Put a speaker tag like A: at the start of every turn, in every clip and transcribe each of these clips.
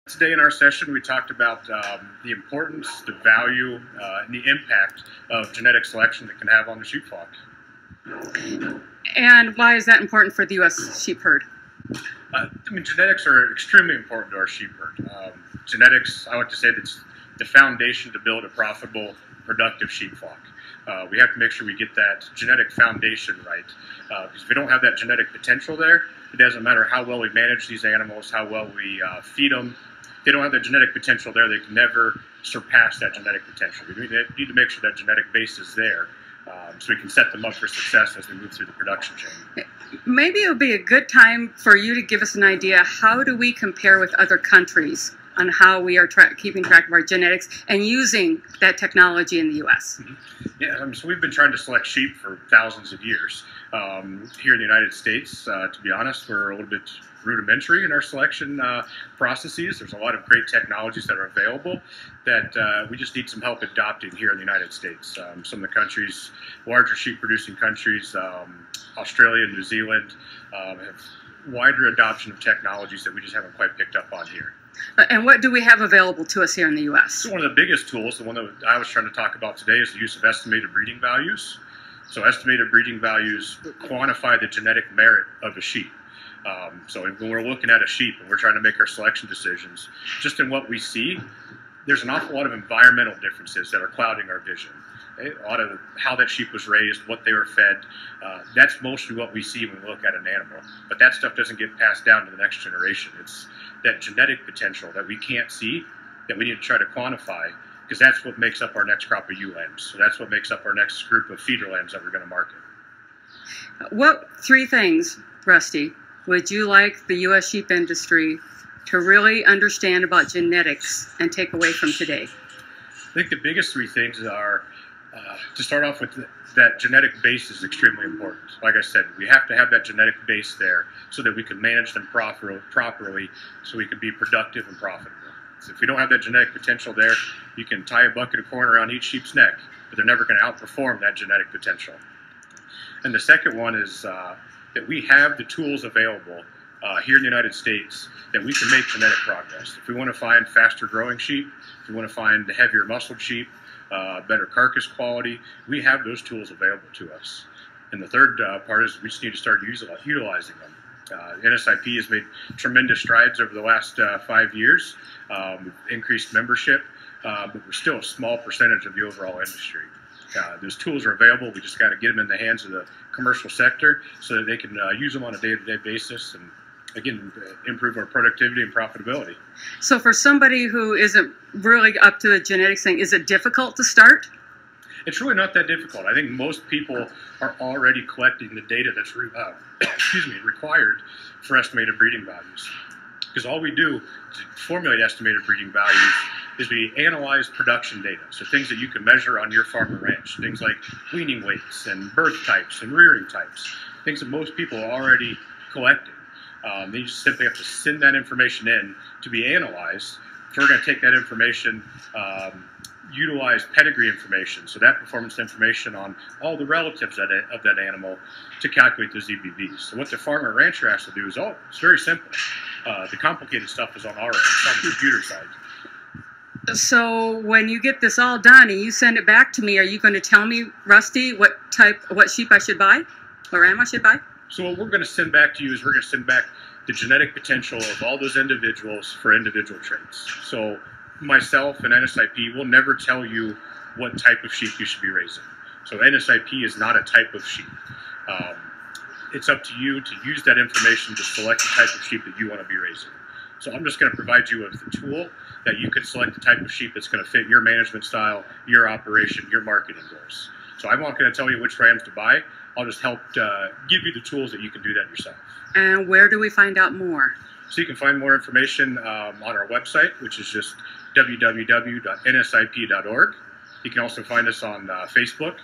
A: Today in our session, we talked about the importance, the value, and the impact of genetic selection that can have on the sheep flock.
B: And why is that important for the U.S. sheep herd?
A: Genetics are extremely important to our sheep herd. Genetics, I like to say, that's the foundation to build a profitable, productive sheep flock. We have to make sure we get that genetic foundation right. Because if we don't have that genetic potential there, it doesn't matter how well we manage these animals, how well we feed them. If they don't have that genetic potential there, they can never surpass that genetic potential. We need to make sure that genetic base is there so we can set them up for success as we move through the production chain.
B: Maybe it would be a good time for you to give us an idea, how do we compare with other countries on how we are keeping track of our genetics and using that technology in the U.S.?
A: Yeah, so we've been trying to select sheep for thousands of years. Here in the United States, to be honest, we're a little bit rudimentary in our selection processes. There's a lot of great technologies that are available that we just need some help adopting here in the United States. Some of the countries, larger sheep producing countries, Australia and New Zealand, have wider adoption of technologies that we just haven't quite picked up on here.
B: And what do we have available to us here in the U.S.?
A: So one of the biggest tools, the one that I was trying to talk about today, is the use of estimated breeding values. So estimated breeding values quantify the genetic merit of a sheep. So when we're looking at a sheep and we're trying to make our selection decisions, just in what we see, there's an awful lot of environmental differences that are clouding our vision. A lot of how that sheep was raised, what they were fed, that's mostly what we see when we look at an animal. But that stuff doesn't get passed down to the next generation. It's that genetic potential that we can't see that we need to try to quantify, because that's what makes up our next crop of ewe lambs. So that's what makes up our next group of feeder lambs that we're going to market.
B: What three things, Rusty, would you like the U.S. sheep industry to really understand about genetics and take away from today?
A: I think the biggest three things are, to start off with, that genetic base is extremely important. Like I said, we have to have that genetic base there so that we can manage them properly so we can be productive and profitable. So if we don't have that genetic potential there, you can tie a bucket of corn around each sheep's neck, but they're never going to outperform that genetic potential. And the second one is that we have the tools available here in the United States that we can make genetic progress. If we want to find faster growing sheep, if we want to find heavier muscled sheep, better carcass quality, we have those tools available to us. And the third part is we just need to start utilizing them. NSIP has made tremendous strides over the last 5 years. We've increased membership, but we're still a small percentage of the overall industry. Those tools are available. We just got to get them in the hands of the commercial sector so that they can use them on a day-to-day basis and, again, improve our productivity and profitability.
B: So for somebody who isn't really up to the genetics thing, is it difficult to start?
A: It's really not that difficult. I think most people are already collecting the data that's required for estimated breeding values. Because all we do to formulate estimated breeding values is we analyze production data. So things that you can measure on your farm or ranch, things like weaning weights and birth types and rearing types, things that most people are already collecting. They just simply have to send that information in to be analyzed. So we're going to take that information, utilize pedigree information, so that performance information on all the relatives of that animal to calculate those EBVs. So what the farmer and rancher has to do is, it's very simple. The complicated stuff is on our end, it's on the computer side.
B: So when you get this all done and you send it back to me, are you going to tell me, Rusty, what sheep I should buy, or ram I should buy?
A: So what we're going to send back to you is we're going to send back the genetic potential of all those individuals for individual traits. So myself and NSIP will never tell you what type of sheep you should be raising. So NSIP is not a type of sheep. It's up to you to use that information to select the type of sheep that you want to be raising. So I'm just going to provide you with the tool that you can select the type of sheep that's going to fit your management style, your operation, your marketing goals. So I'm not going to tell you which rams to buy. I'll just help give you the tools that you can do that yourself.
B: And where do we find out more?
A: So you can find more information on our website, which is just www.nsip.org. You can also find us on Facebook,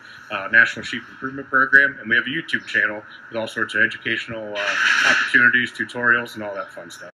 A: National Sheep Improvement Program, and we have a YouTube channel with all sorts of educational opportunities, tutorials, and all that fun stuff.